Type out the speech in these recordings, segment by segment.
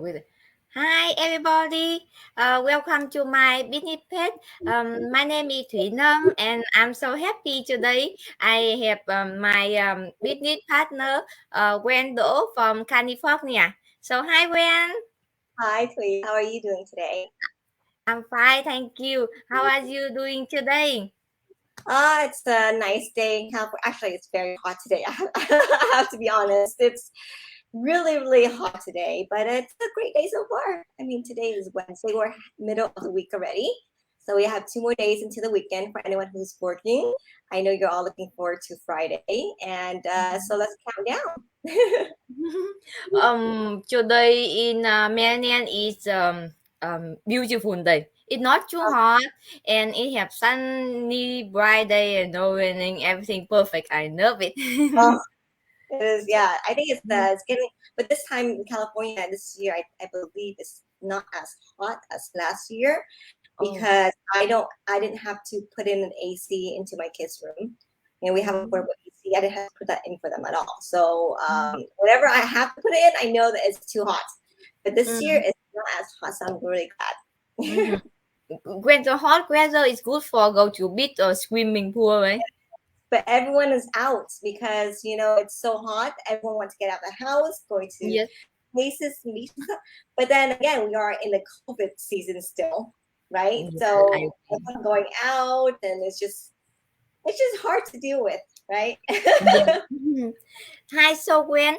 With Hi everybody, welcome to my business page. My name is Thủy Nam and I'm so happy today. I have my business partner Gwen Đỗ from California. So hi Gwen, Hi, Tui. How are you doing today? I'm fine, thank you. How are you doing today? It's a nice day in California. Actually, it's very hot today. I have to be honest. It's really, really hot today, but it's a great day so far. I mean, today is Wednesday. We're middle of the week already. So we have 2 more days into the weekend for anyone who's working. I know you're all looking forward to Friday. And so let's count down. Today in Manhattan is beautiful day. It's not too hot and it have sunny bright day and no raining. Everything perfect. I love it. Oh, it is, yeah. I think it's getting, but this time in California this year, I believe it's not as hot as last year Oh. because I didn't have to put in an AC into my kids' room. And we have a portable AC. I didn't have to put that in for them at all. So whatever I have to put in, I know that it's too hot. But this year it's not as hot, so I'm really glad. Mm-hmm. When the hot weather is good for go to beach or swimming pool, right? But everyone is out because it's so hot. Everyone wants to get out of the house, going to Yes. places, meet. But then again, we are in the COVID season still, right? Yeah, I So agree. everyone going out, and it's just hard to deal with, right? Yeah. Mhm. Hi, so Gwen,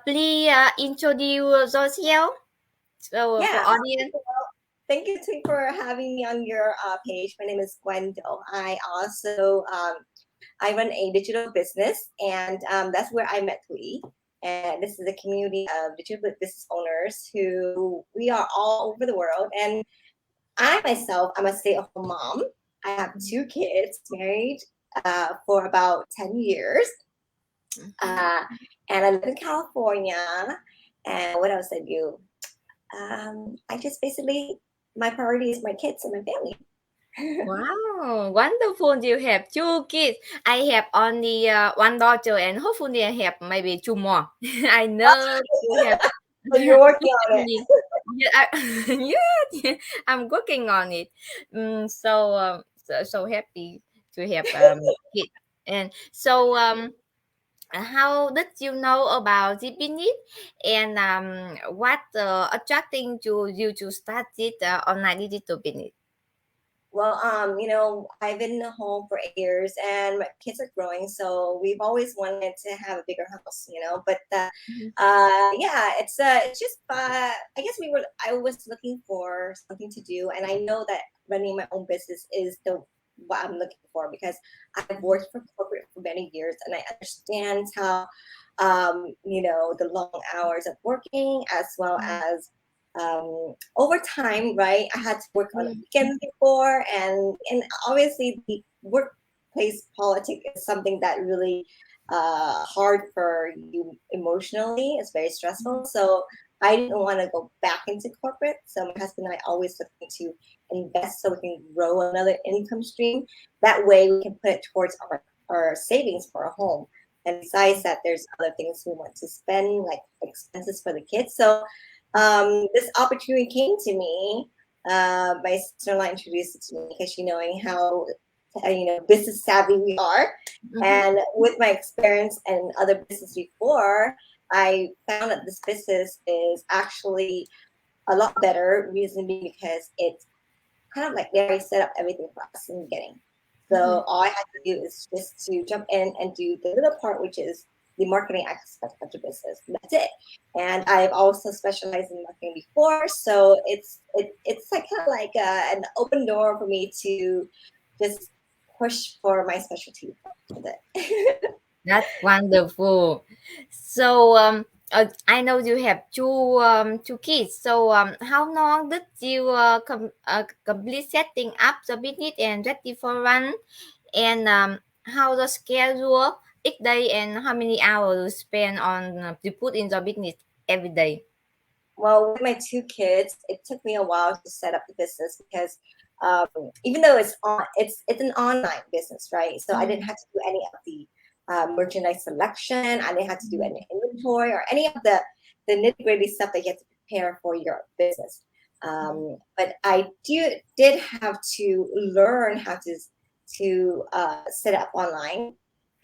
please introduce yourself so for Yeah. audience. Well, thank you Tui, for having me on your page. My name is Gwendo. I run a digital business, and that's where I met Tui. And this is a community of digital business owners who we are all over the world. And I myself, I'm a stay-at-home mom. I have two kids, married for about 10 years. Mhm. Uh, and I live in California. And what else I do? I just basically, my priority is my kids and my family. Wow, wonderful! You have two kids. I have only one daughter, and hopefully I have maybe two more. I know you have So you're working two on it. family. Yeah, yeah, I'm working on it. So happy to have kids. And so how did you know about the business and what attracting to you to start it online digital business? Well, I've been home for 8 years, and my kids are growing, so we've always wanted to have a bigger house. But yeah, it's just I guess I was looking for something to do, and I know that running my own business is the what I'm looking for because I've worked for corporate for many years, and I understand how the long hours of working as well as over time, right? I had to work on a Mhm. weekend before, and obviously the workplace politics is something that really hard for you emotionally. It's very stressful. So I didn't want to go back into corporate. So my husband and I always looking to invest so we can grow another income stream. That way we can put it towards our savings for a home. And besides that, there's other things we want to spend, like expenses for the kids. So this opportunity came to me. My sister-in-law introduced it to me because she knowing how business savvy we are, Mhm. and with my experience and other business before, I found that this business is actually a lot better. Reason being because it's kind of like they already set up everything for us in the beginning. Mhm. So all I had to do is just to jump in and do the little part, which is the marketing aspect of the business. That's it. And I've also specialized in marketing before, so it's like kind of like an open door for me to just push for my specialty with it. That's wonderful. So I know you have two kids. So how long did you complete setting up the business and ready for run? And how the schedule each day and how many hours you spend on to put in the business every day? Well, with my two kids, it took me a while to set up the business because um, even though it's an online business, right? So I didn't Mhm. have to do any of the merchandise selection. I didn't have to do Mhm. any inventory or any of the nitty gritty stuff that you have to prepare for your business. But I did have to learn how to set up online,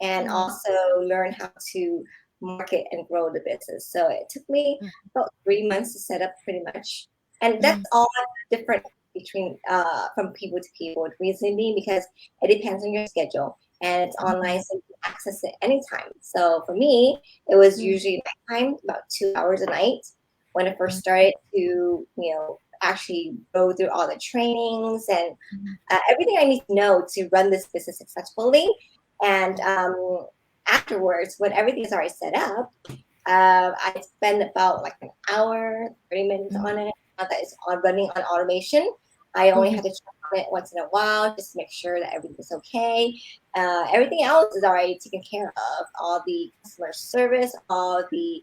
and Mm, also learn how to market and grow the business. So it took me mm, about 3 months to set up, pretty much, and mm, that's all different between from people to people. Reason being because it depends on your schedule, and it's online, so you can access it anytime. So for me, it was mm, usually nighttime, about 2 hours a night, when I first mm, started to, actually go through all the trainings and mm, everything I need to know to run this business successfully. And afterwards, when everything is already set up, I spend about like an hour, 30 minutes mm, on it. Now that it's on running on automation, I only mm, have to check on it once in a while just to make sure that everything's okay. Everything else is already taken care of. All the customer service, all the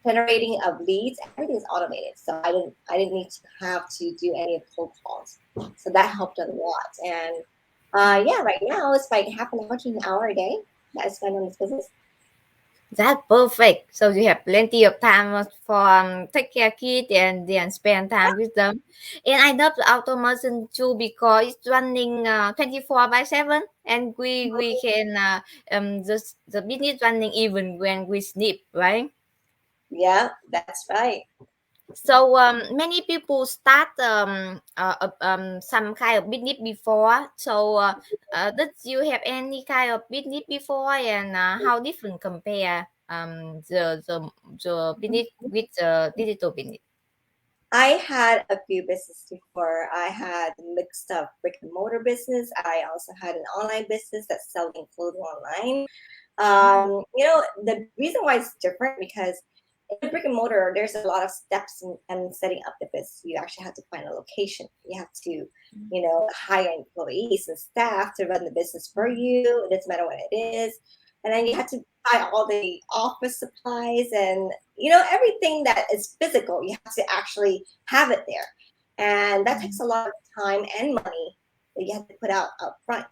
generating of leads, everything's automated. So I didn't need to have to do any of the cold calls. So that helped a lot. And yeah, right now it's like half an hour to an hour a day that I spend on this business. That's perfect. So you have plenty of time for take care kids and then spend time with them. And I love the automation too because it's running 24/7, and we can the business running even when we sleep, right? Yeah, that's right. So many people start some kind of business before. So did you have any kind of business before, and how different compare the business with the digital business? I had a few businesses before. I had a mixed up brick and mortar business. I also had an online business that's selling clothing online. Mm, The reason why it's different because in a brick and mortar, there's a lot of steps in setting up the business. You actually have to find a location. You have to, hire employees and staff to run the business for you. It doesn't matter what it is. And then you have to buy all the office supplies and, everything that is physical. You have to actually have it there. And that takes mm, a lot of time and money that you have to put out up front.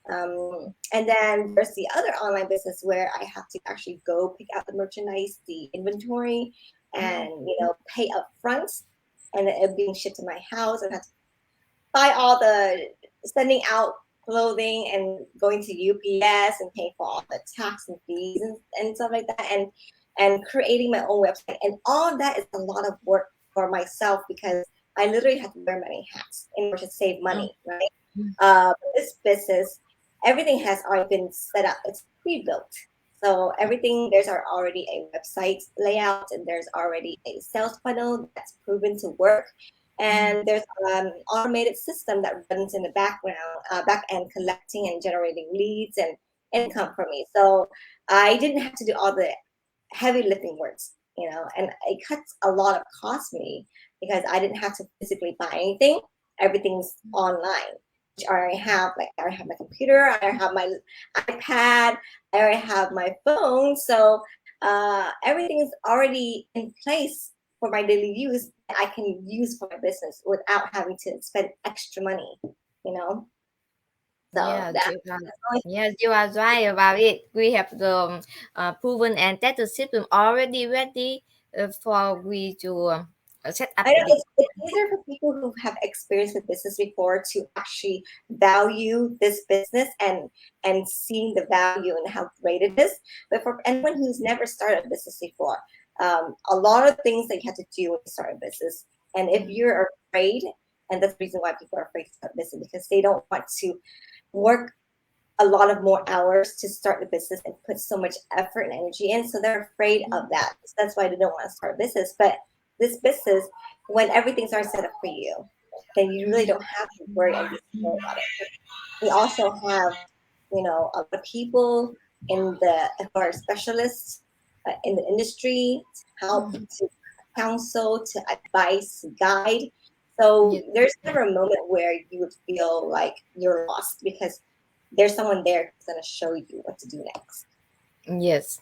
And then there's the other online business where I have to actually go pick out the merchandise, the inventory, and mm, pay up front, and then it being shipped to my house, and have to buy all the sending out clothing and going to UPS and paying for all the tax and fees and stuff like that, and creating my own website, and all of that is a lot of work for myself because I literally have to wear many hats in order to save mm, money, right? mm, This business, everything has already been set up. It's pre-built. So everything, there's already a website layout, and there's already a sales funnel that's proven to work. mm, And there's an automated system that runs in the background, back end, collecting and generating leads and income for me. So I didn't have to do all the heavy lifting works, and it cuts a lot of cost me because I didn't have to physically buy anything. Everything's online. Which I already have, like I already have my computer, I already have my iPad, I already have my phone. So everything's already in place for my daily use that I can use for my business without having to spend extra money, you know. So yeah, that you are, yes, you are right about it. We have the proven and tested system already ready for we to set up I know the business. it's easier for people who have experience with business before to actually value this business and seeing the value and how great it is. But for anyone who's never started a business before, a lot of things that you have to do when you start a business. And if Mm, you're afraid, and that's the reason why people are afraid to start business because they don't want to work a lot of more hours to start the business and put so much effort and energy in. So they're afraid of mm, that. So that's why they don't want to start a business. But this business, when everything's already set up for you, then you really don't have to worry and be scared about it. We also have, a lot of people who are specialists in the industry to help, mm, to counsel, to advise, to guide. So yes, there's never a moment where you would feel like you're lost because there's someone there who's going to show you what to do next. yes.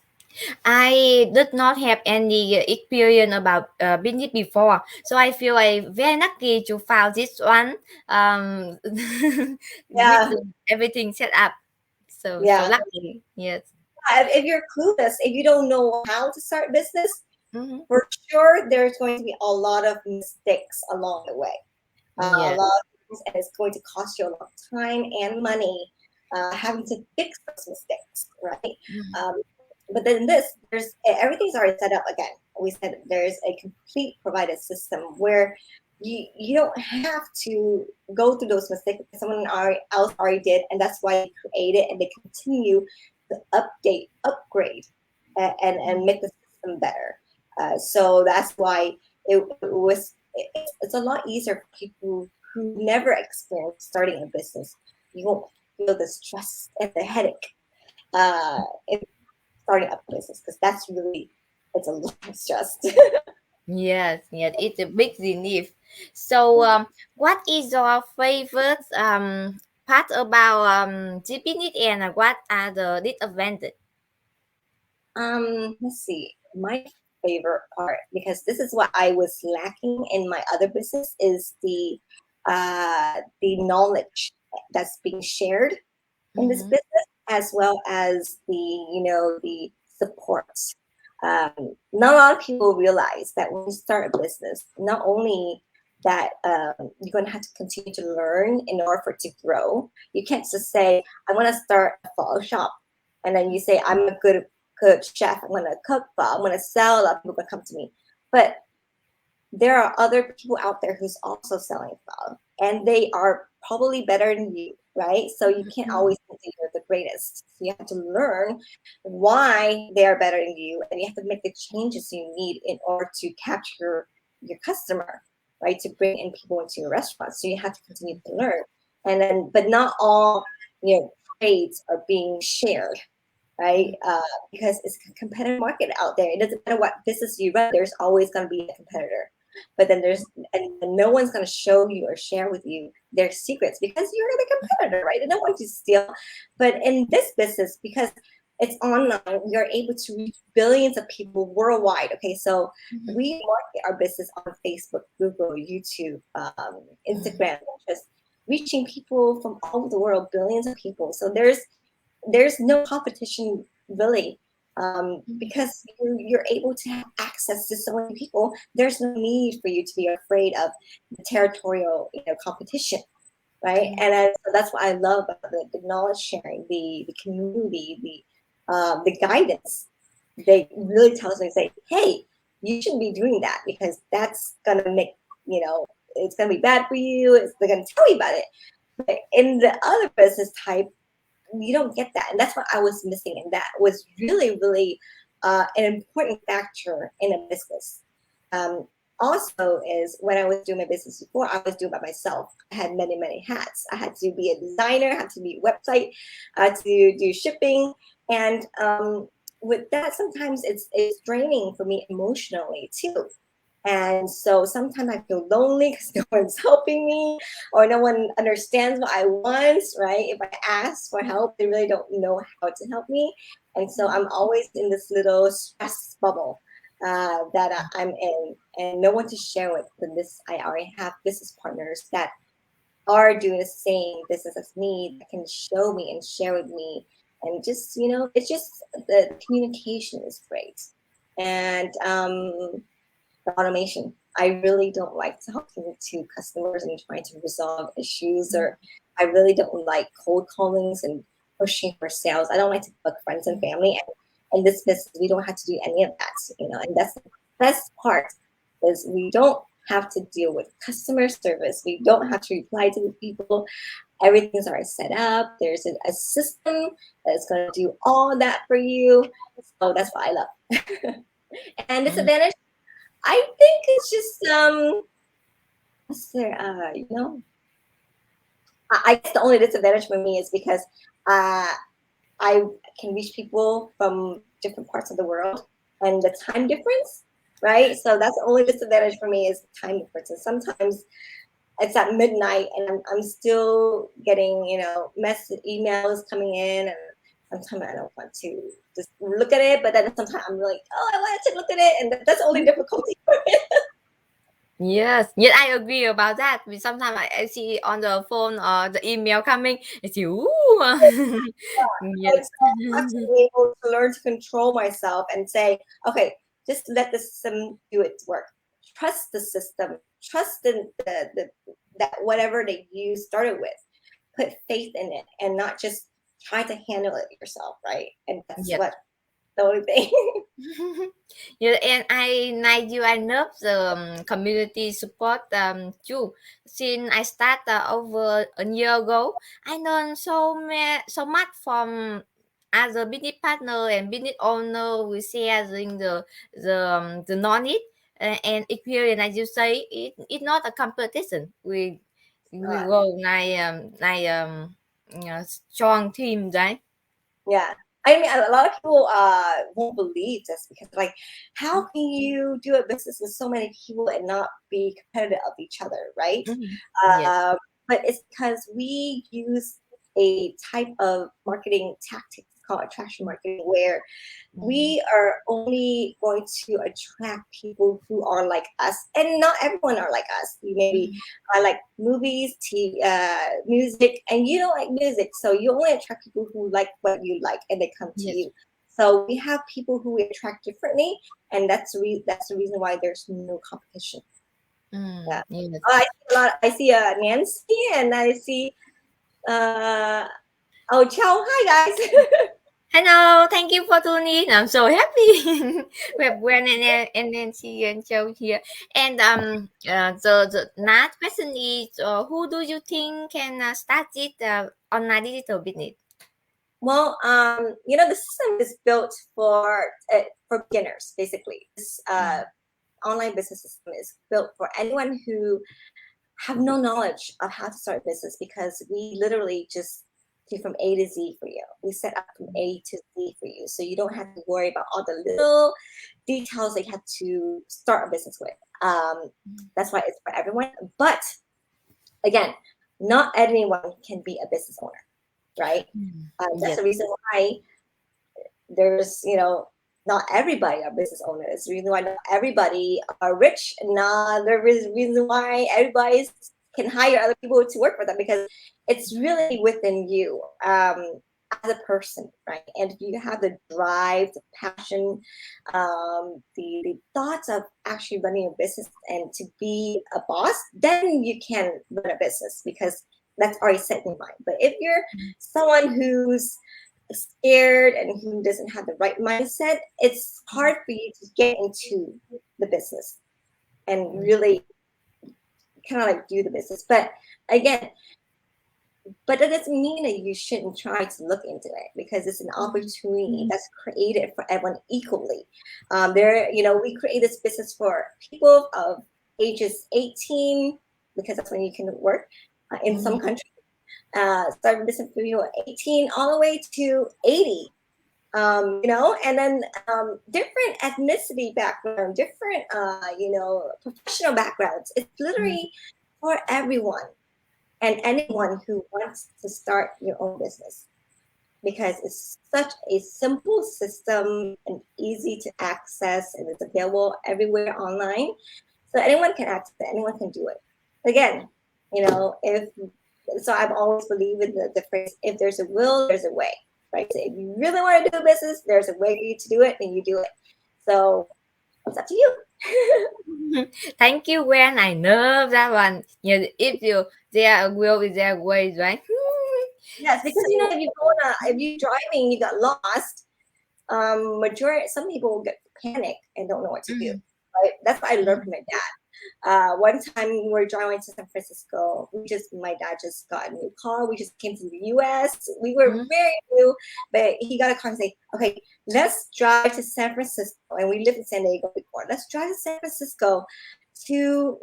I did not have any experience about business before, so I feel like very lucky to found this one with Yeah, everything set up. So yeah. lucky, yes. If you're clueless, if you don't know how to start business, Mhm. For sure, there's going to be a lot of mistakes along the way. A Yes. lot of things, and it's going to cost you a lot of time and money having to fix those mistakes, right? Mhm. Um, but then this, there's everything's already set up again. We said there's a complete provided system where you don't have to go through those mistakes because else already did, and that's why they create it and they continue to update, upgrade, and make the system better. So that's why it's a lot easier for people who never experienced starting a business. You won't feel the stress and the headache in starting up a business because that's really it's a lot of stress. Yes, yes, it's a big relief. So, what is your favorite part about GPNet and what are the disadvantages? Let's see. My favorite part, because this is what I was lacking in my other business, is the knowledge that's being shared in this Mm-hmm. business, as well as the support. Not a lot of people realize that when you start a business, not only that you're going to have to continue to learn in order for it to grow. You can't just say, I want to start a photo shop. And then you say, I'm a good chef. I'm going to cook pho. I'm going to sell. A lot of people going to come to me. But there are other people out there who's also selling pho, and they are probably better than you, right? So you can't always think that you're the greatest. So you have to learn why they are better than you, and you have to make the changes you need in order to capture your customer, right? To bring in people into your restaurant. So you have to continue to learn, and then but not all trades are being shared, right? Because it's a competitive market out there. It doesn't matter what business you run, there's always going to be a competitor. But then and no one's going to show you or share with you their secrets because you're the competitor, right? They don't want you to steal. But in this business, because it's online, we are able to reach billions of people worldwide. Okay, so we market our business on Facebook, Google, YouTube, Instagram, just reaching people from all over the world, billions of people. So there's no competition really, because you're able to have access to so many people. There's no need for you to be afraid of the territorial competition, right? And so that's what I love about the knowledge sharing, the community, the guidance. They really tell us and say, hey, you shouldn't be doing that because that's gonna make it's gonna be bad for you. They're gonna tell you about it. But in the other business type, you don't get that, and that's what I was missing, and that was really really an important factor in a business. Um, also is when I was doing my business before, I was doing by myself. I had many hats. I had to be a designer, I had to be a website, I had to do shipping, and with that sometimes it's draining for me emotionally too. And so sometimes I feel lonely because no one's helping me or no one understands what I want, right? If I ask for help, they really don't know how to help me. And so I'm always in this little stress bubble that I'm in, and no one to share with. And this, I already have business partners that are doing the same business as me that can show me and share with me. And just, it's just the communication is great. And the automation. I really don't like talking to customers and trying to resolve issues, or I really don't like cold callings and pushing for sales. I don't like to book friends and family. And in this business, we don't have to do any of that, and that's the best part is we don't have to deal with customer service. We don't have to reply to the people. Everything's already set up. There's a system that's going to do all that for you. So that's what I love. And disadvantage, I think it's just what's there? I guess the only disadvantage for me is because uh, I can reach people from different parts of the world and the time difference, right? So that's the only disadvantage for me is the time difference. And sometimes it's at midnight and I'm still getting emails coming in, and sometimes I don't want to just look at it, but then sometimes I'm like, oh, I wanted to look at it, and that's the only difficulty for me. Yes, yes, I agree about that. Because sometimes I see on the phone or the email coming, it's you. Yes. And so I have to be able to learn to control myself and say, okay, Just let the system do its work. Trust the system. Trust the that whatever that you started with. Put faith in it and not just try to handle it yourself, right? And that's Yes. what the only thing. Yeah, and I like you. I love the community support too. Since I started over a year ago, I learned so much from other business partner and business owner. We sharing the knowledge and experience. As you say, it's not a competition. We uh, go strong team, right? yeah. I mean, a lot of people won't believe this because, like, how can you do a business with so many people and not be competitive of each other, right? Mhm. Yes. Um, but it's because we use a type of marketing tactics called attraction marketing, where Mm. we are only going to attract people who are like us, and not everyone are like us. You maybe Mhm. like movies, music, and you don't like music, so you only attract people who like what you like, and they come to Yes. you. So we have people who we attract differently, and that's the reason why there's no competition. Yeah. Yes. Oh, I see a lot. I see Nancy, and I see uh oh, ciao, hi guys. Hello, thank you for tuning in. I'm so happy. We have Gwen and Nancy and Joe here. And the last question is, who do you think can start it online digital business? Well, the system is built for beginners. Basically, this Mm. online business system is built for anyone who have no knowledge of how to start a business, because we literally just do from A to Z for you. We set up from A to Z for you, so you don't have to worry about all the little details that you have to start a business with. That's why it's for everyone. But again, not anyone can be a business owner, right? That's Yes. the reason why there's not everybody are business owners. The reason why not everybody are rich. Nah, there is reason why everybody can hire other people to work for them, because it's really within you, as a person, right? And if you have the drive, the passion, the thoughts of actually running a business and to be a boss, then you can run a business, because that's already set in your mind. But if you're someone who's scared and who doesn't have the right mindset, it's hard for you to get into the business and really kind of like do the business. But again, but that doesn't mean that you shouldn't try to look into it, because it's an opportunity that's created for everyone equally. We create this business for people of ages 18, because that's when you can work in some countries. Started business for people at 18 all the way to 80. And then different ethnicity background, different, professional backgrounds. It's literally for everyone and anyone who wants to start your own business, because it's such a simple system and easy to access, and it's available everywhere online. So anyone can access it, anyone can do it. Again, if so, I've always believed in the phrase, if there's a will, there's a way, right? So if you really want to do a business, there's a way for you to do it, and you do it. So it's up to you. Thank you, Gwen. I love that one. Yeah, if you there will be their way, right? Yes, because So, if you driving, you got lost. Majority some people will get panic and don't know what to do. mm, Right? That's what I learned mm, from my dad. One time we were driving to San Francisco. My dad just got a new car. We just came to the U.S. We were mm, very new, but he got a car and say, "Okay, let's drive to San Francisco." And we lived in San Diego before. Let's drive to San Francisco to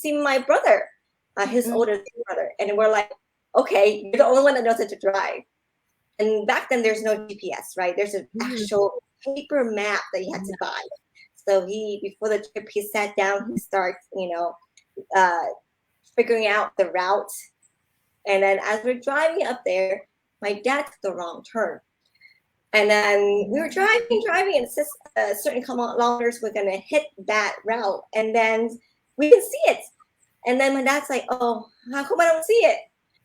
see my brother, his mm, older brother. And we're like, "Okay, you're the only one that knows how to drive." And back then there's no GPS, right? There's an mm, actual paper map that you had to yeah, buy. So before the trip, he sat down, he starts, uh, figuring out the route. And then as we're driving up there, my dad took the wrong turn. And then we were driving, and it says certain kilometers we're gonna hit that route, and then we can see it. And then my dad's like, "Oh, how come I don't see it?"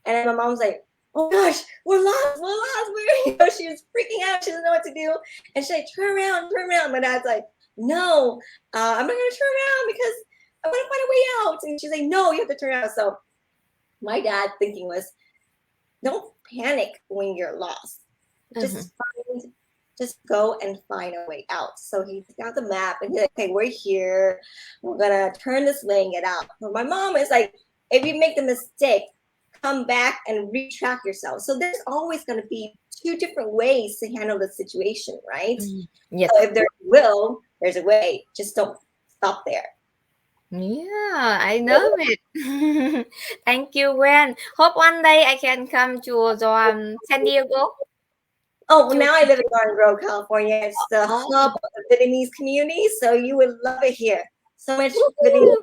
And then my mom's like, oh gosh, we're lost, we're lost. She was freaking out. She doesn't know what to do. And she's like, turn around, turn around. My dad's like, no, I'm not going to turn around because I want to find a way out. And she's like, no, you have to turn around. So my dad thinking was, don't panic when you're lost. Just go and find a way out. So he got the map and he's like, okay, we're here. We're gonna turn this way and get out. But my mom is like, if you make the mistake, come back and retrack yourself. So there's always gonna be two different ways to handle the situation, right? Yes. So if there's will, there's a way. Just don't stop there. Yeah, I know it. Thank you, Gwen. Hope one day I can come to San Diego. Oh, well, now I live in Garden Grove, California. It's the hub of the Vietnamese community, so you would love it here. So much Vietnamese.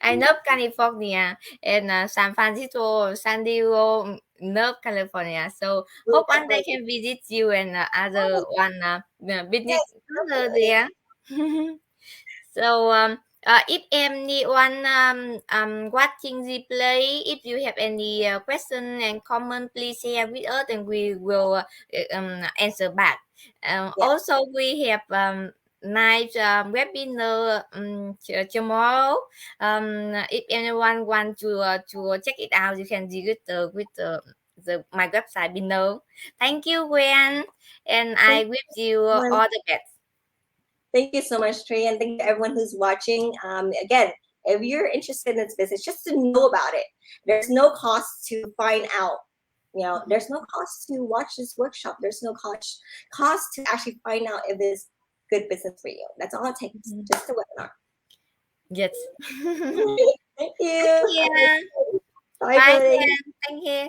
I love California and San Francisco, San Diego, love California. So hope one day can visit you and other one business partner there. So if anyone watching the play, if you have any question and comment, please share with us and we will answer back. Also, we have nice webinar tomorrow. If anyone want to check it out, you can register with my website below. Thank you, Gwen, and I wish you all the best. Thank you so much, Trey, and thank you to everyone who's watching. Again, if you're interested in this business, just to know about it. There's no cost to find out. There's no cost to watch this workshop. There's no cost to actually find out if it's good business for you. That's all it takes. Just a webinar. Yes. Thank you. Yeah. Bye. Bye. Thank you.